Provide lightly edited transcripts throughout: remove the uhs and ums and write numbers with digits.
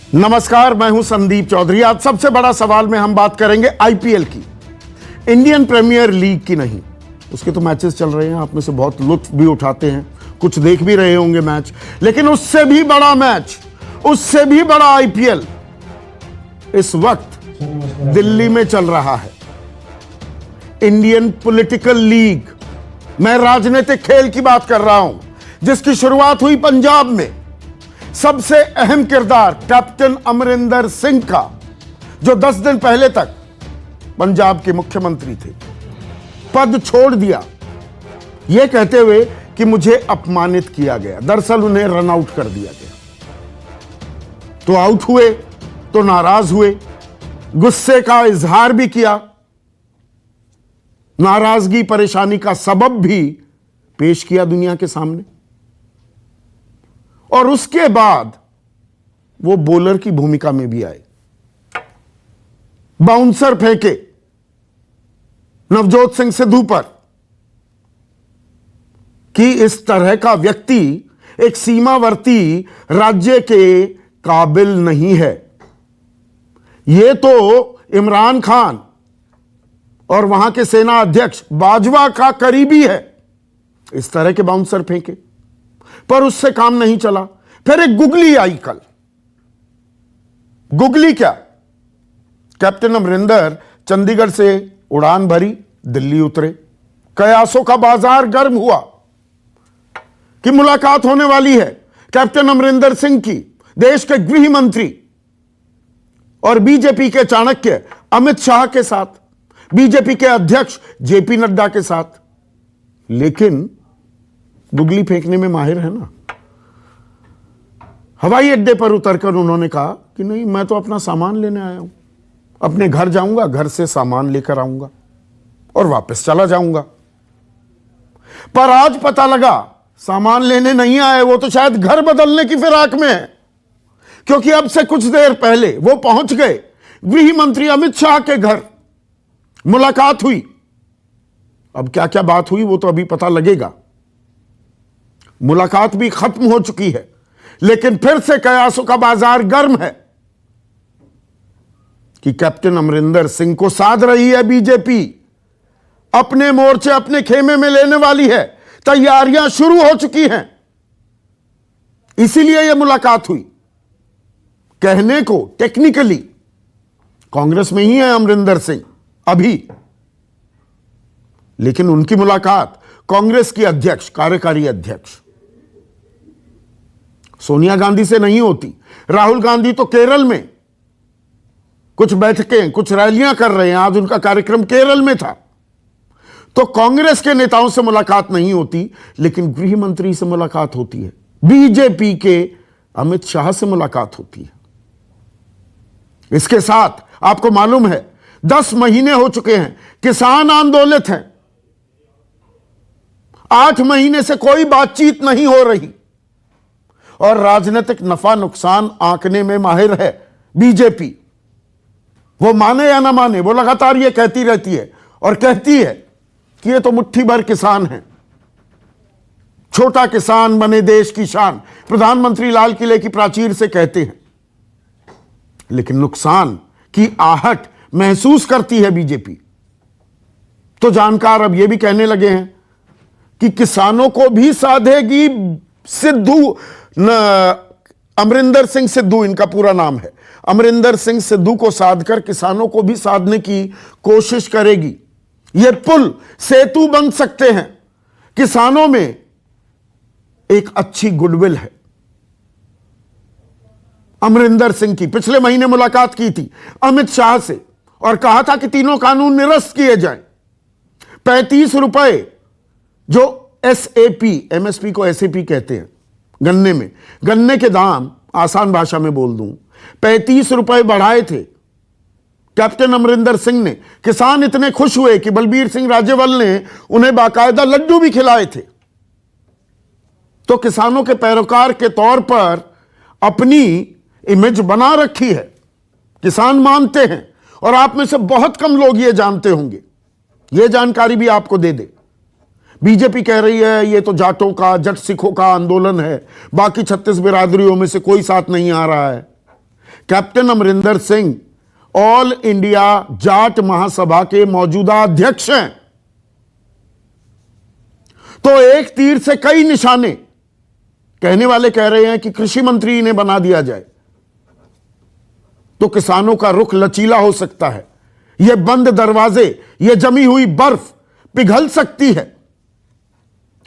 नमस्कार, मैं हूं संदीप चौधरी। आज सबसे बड़ा सवाल में हम बात करेंगे आईपीएल की, इंडियन प्रीमियर लीग की नहीं। उसके तो मैचेस चल रहे हैं, आप में से बहुत लुत्फ भी उठाते हैं, कुछ देख भी रहे होंगे मैच, लेकिन उससे भी बड़ा मैच, उससे भी बड़ा आईपीएल इस वक्त दिल्ली में चल रहा है। इंडियन पॉलिटिकल लीग, मैं राजनीतिक खेल की बात कर रहा हूं, जिसकी शुरुआत हुई पंजाब में। सबसे अहम किरदार कैप्टन अमरिंदर सिंह का, जो 10 दिन पहले तक पंजाब के मुख्यमंत्री थे, पद छोड़ दिया यह कहते हुए कि मुझे अपमानित किया गया। दरअसल उन्हें रन आउट कर दिया गया। तो आउट हुए तो नाराज हुए, गुस्से का इजहार भी किया, नाराजगी परेशानी का सबब भी पेश किया दुनिया के सामने, और उसके बाद वो बॉलर की भूमिका में भी आए। बाउंसर फेंके नवजोत सिंह सिद्धू पर कि इस तरह का व्यक्ति एक सीमावर्ती राज्य के काबिल नहीं है। यह तो इमरान खान और वहां के सेना अध्यक्ष बाजवा का करीबी है। इस तरह के बाउंसर फेंके, पर उससे काम नहीं चला। फिर एक गुगली आई कल। गुगली क्या? कैप्टन अमरिंदर चंडीगढ़ से उड़ान भरी, दिल्ली उतरे। कयासों का बाजार गर्म हुआ कि मुलाकात होने वाली है कैप्टन अमरिंदर सिंह की देश के गृह मंत्री और बीजेपी के चाणक्य अमित शाह के साथ, बीजेपी के अध्यक्ष जेपी नड्डा के साथ। लेकिन गुगली फेंकने में माहिर है ना। हवाई अड्डे पर उतरकर उन्होंने कहा कि नहीं, मैं तो अपना सामान लेने आया हूं, अपने घर जाऊंगा, घर से सामान लेकर आऊंगा और वापस चला जाऊंगा। पर आज पता लगा सामान लेने नहीं आए, वो तो शायद घर बदलने की फिराक में है, क्योंकि अब से कुछ देर पहले वो पहुंच गए गृह मंत्री अमित शाह के घर। मुलाकात हुई। अब क्या क्या बात हुई वो तो अभी पता लगेगा। मुलाकात भी खत्म हो चुकी है, लेकिन फिर से कयासों का बाजार गर्म है कि कैप्टन अमरिंदर सिंह को साध रही है बीजेपी। अपने मोर्चे अपने खेमे में लेने वाली है, तैयारियां शुरू हो चुकी हैं। इसीलिए यह मुलाकात हुई। कहने को टेक्निकली कांग्रेस में ही है अमरिंदर सिंह अभी, लेकिन उनकी मुलाकात कांग्रेस की अध्यक्ष, कार्यकारी अध्यक्ष सोनिया गांधी से नहीं होती। राहुल गांधी तो केरल में कुछ बैठकें, कुछ रैलियां कर रहे हैं। आज उनका कार्यक्रम केरल में था। तो कांग्रेस के नेताओं से मुलाकात नहीं होती, लेकिन गृह मंत्री से मुलाकात होती है। बीजेपी के अमित शाह से मुलाकात होती है। इसके साथ आपको मालूम है 10 महीने हो चुके हैं, किसान आंदोलित हैं। 8 महीने से कोई बातचीत नहीं हो रही, और राजनीतिक नफा नुकसान आंकने में माहिर है बीजेपी। वो माने या ना माने, वो लगातार ये कहती रहती है और कहती है कि ये तो मुट्ठी भर किसान हैं, छोटा किसान बने देश की शान, प्रधानमंत्री लाल किले की प्राचीर से कहते हैं। लेकिन नुकसान की आहट महसूस करती है बीजेपी। तो जानकार अब यह भी कहने लगे हैं कि किसानों को भी साधेगी सिद्धू। अमरिंदर सिंह सिद्धू इनका पूरा नाम है। अमरिंदर सिंह सिद्धू को साधकर किसानों को भी साधने की कोशिश करेगी। यह पुल, सेतु बन सकते हैं। किसानों में एक अच्छी गुडविल है। अमरिंदर सिंह की पिछले महीने मुलाकात की थी अमित शाह से और कहा था कि तीनों कानून निरस्त किए जाएं। 35 रुपए जो एसएपी, एमएसपी को एसएपी कहते हैं, गन्ने में, गन्ने के दाम आसान भाषा में बोल दूं 35 रुपए बढ़ाए थे कैप्टन अमरिंदर सिंह ने। किसान इतने खुश हुए कि बलबीर सिंह राजेवाल ने उन्हें बाकायदा लड्डू भी खिलाए थे। तो किसानों के पैरोकार के तौर पर अपनी इमेज बना रखी है, किसान मानते हैं। और आप में से बहुत कम लोग ये जानते होंगे, ये जानकारी भी आपको दे दे। बीजेपी कह रही है ये तो जाटों का, जट सिखों का आंदोलन है, बाकी 36 बिरादरियों में से कोई साथ नहीं आ रहा है। Captain Amarinder Singh all India Jat Mahasabha के मौजूदा अध्यक्ष हैं। तो एक तीर से कई निशाने। कहने वाले कह रहे हैं कि कृषि मंत्री इन्हें बना दिया जाए तो किसानों का रुख लचीला हो सकता है, यह बंद दरवाजे, यह जमी हुई बर्फ पिघल सकती है।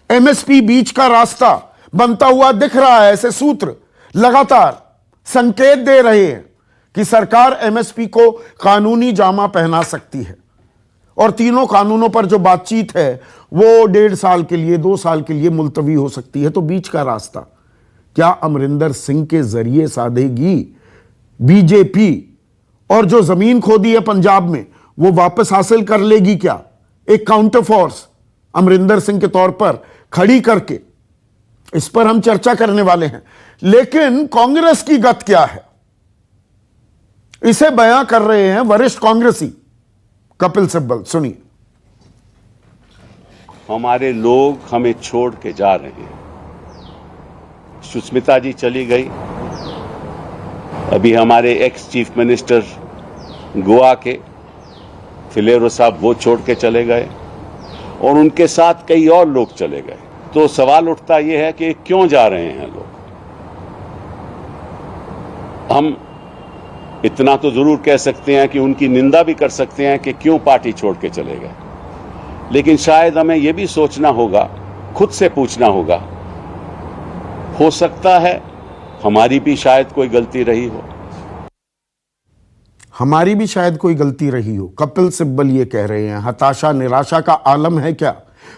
एमएसपी बीच का रास्ता बनता हुआ दिख रहा है। ऐसे सूत्र लगातार संकेत दे रहे हैं कि सरकार एमएसपी को कानूनी जामा पहना सकती है और तीनों कानूनों पर जो बातचीत है वो 1.5 साल के लिए, 2 साल के लिए मुलतवी हो सकती है। तो बीच का रास्ता क्या अमरिंदर सिंह के जरिए साधेगी बीजेपी, और जो जमीन खोदी है पंजाब में वो वापस हासिल कर लेगी क्या, एक काउंटर फोर्स अमरिंदर सिंह के तौर पर खड़ी करके? इस पर हम चर्चा करने वाले हैं। लेकिन कांग्रेस की गत क्या है, इसे बयां कर रहे हैं वरिष्ठ कांग्रेसी कपिल सिब्बल। सुनिए। हमारे लोग हमें छोड़ के जा रहे हैं। सुष्मिता जी चली गई, अभी हमारे एक्स चीफ मिनिस्टर गोवा के फिलेरो साहब वो छोड़ के चले गए और उनके साथ कई और लोग चले गए। तो सवाल उठता यह है कि क्यों जा रहे हैं लोग। हम इतना तो जरूर कह सकते हैं कि उनकी निंदा भी कर सकते हैं कि क्यों पार्टी छोड़ के चले गए, लेकिन शायद हमें यह भी सोचना होगा, खुद से पूछना होगा, हो सकता है हमारी भी शायद कोई गलती रही हो। हमारी भी शायद कोई गलती रही हो, कपिल सिब्बल ये कह रहे हैं। हताशा निराशा का आलम है क्या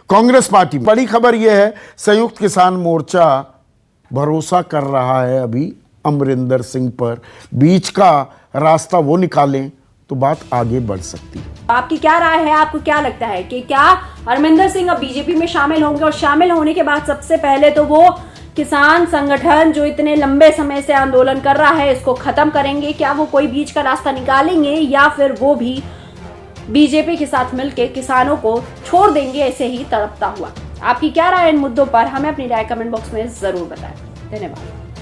कांग्रेस पार्टी? बड़ी खबर यह है, संयुक्त किसान मोर्चा भरोसा कर रहा है अभी अमरिंदर सिंह पर। बीच का रास्ता वो निकालें तो बात आगे बढ़ सकती है। आपकी क्या राय है? आपको क्या लगता है कि क्या अमरिंदर सिंह अब बीजेपी में शामिल होंगे, और शामिल होने के बाद सबसे पहले तो वो किसान संगठन जो इतने लंबे समय से आंदोलन कर रहा है इसको खत्म करेंगे? क्या वो कोई बीच का रास्ता निकालेंगे या फिर वो भी बीजेपी के साथ मिलकर किसानों को छोड़ देंगे ऐसे ही तड़पता हुआ? आपकी क्या राय इन मुद्दों पर? हमें अपनी राय कमेंट बॉक्स में जरूर बताएं। धन्यवाद।